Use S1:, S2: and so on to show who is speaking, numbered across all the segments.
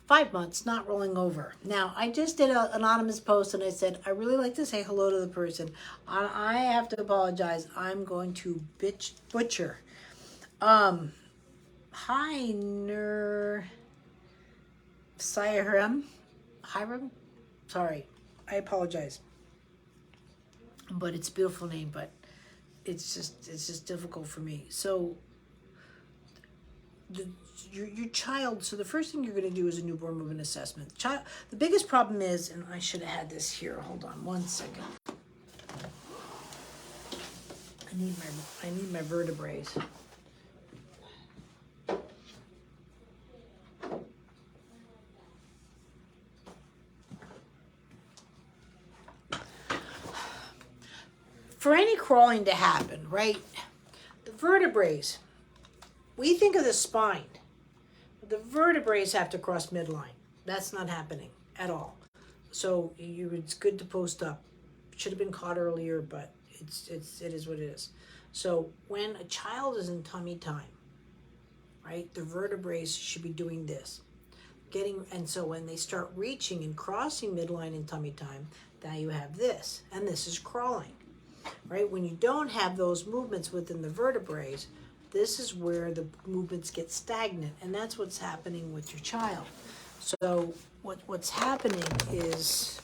S1: 5 months, not rolling over. Now, I just did an anonymous post and I said, I really like to say hello to the person. I have to apologize. I'm going to butcher. Hi, Hiram? Sorry. I apologize. But it's a beautiful name, but it's just difficult for me. So your child, so the first thing you're going to do is a newborn movement assessment. The biggest problem is, and I should have had this here. Hold on one second. I need my vertebrae. For any crawling to happen, right? The vertebrae, we think of the spine. The vertebrae have to cross midline. That's not happening at all. So it's good to post up. Should have been caught earlier, but it is what it is. So when a child is in tummy time, right, the vertebrae should be doing this. And so when they start reaching and crossing midline in tummy time, now you have this, and this is crawling. Right? When you don't have those movements within the vertebrae, this is where the movements get stagnant, and that's what's happening with your child. So what's happening is,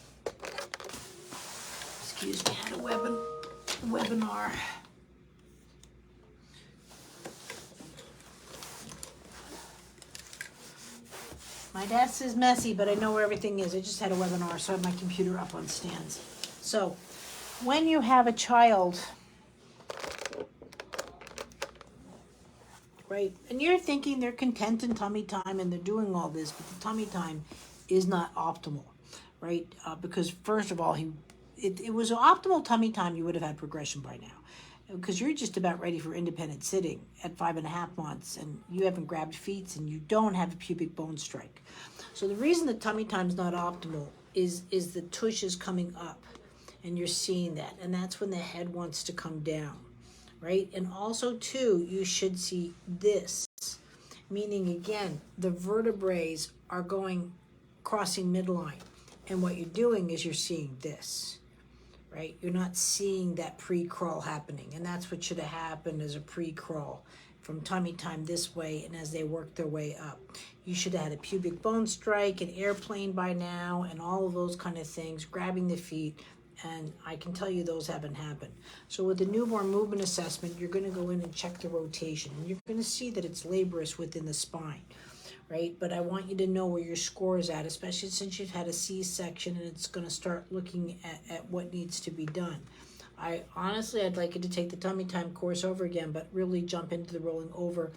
S1: excuse me, I had a webinar. My desk is messy, but I know where everything is. I just had a webinar, so I have my computer up on stands. So when you have a child, right, and you're thinking they're content in tummy time and they're doing all this, but the tummy time is not optimal, right? Because first of all, it was optimal tummy time, you would have had progression by now. Because you're just about ready for independent sitting at 5.5 months, and you haven't grabbed feet, and you don't have a pubic bone strike. So the reason the tummy time is not optimal is the tush is coming up. And you're seeing that, and that's when the head wants to come down, right? And also, too, you should see this, meaning, again, the vertebrae are crossing midline, and what you're doing is you're seeing this, right? You're not seeing that pre-crawl happening, and that's what should have happened as a pre-crawl from tummy time this way, and as they work their way up. You should have had a pubic bone strike, an airplane by now, and all of those kind of things, grabbing the feet. And I can tell you those haven't happened. So with the newborn movement assessment, you're going to go in and check the rotation. And you're going to see that it's laborious within the spine, right? But I want you to know where your score is at, especially since you've had a C-section and it's going to start looking at what needs to be done. I'd like you to take the tummy time course over again, but really jump into the rolling over,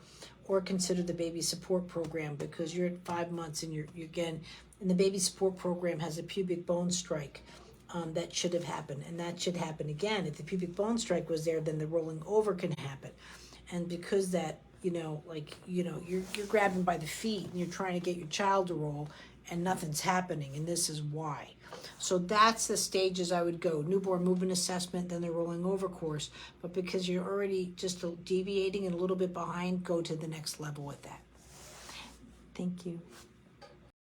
S1: or consider the baby support program, because you're at 5 months and you're again, and the baby support program has a pubic bone strike. That should have happened, and that should happen again. If the pubic bone strike was there, then the rolling over can happen. And because that, you're grabbing by the feet and you're trying to get your child to roll, and nothing's happening, and this is why. So that's the stages I would go. Newborn movement assessment, then the rolling over course. But because you're already just deviating and a little bit behind, go to the next level with that. Thank you.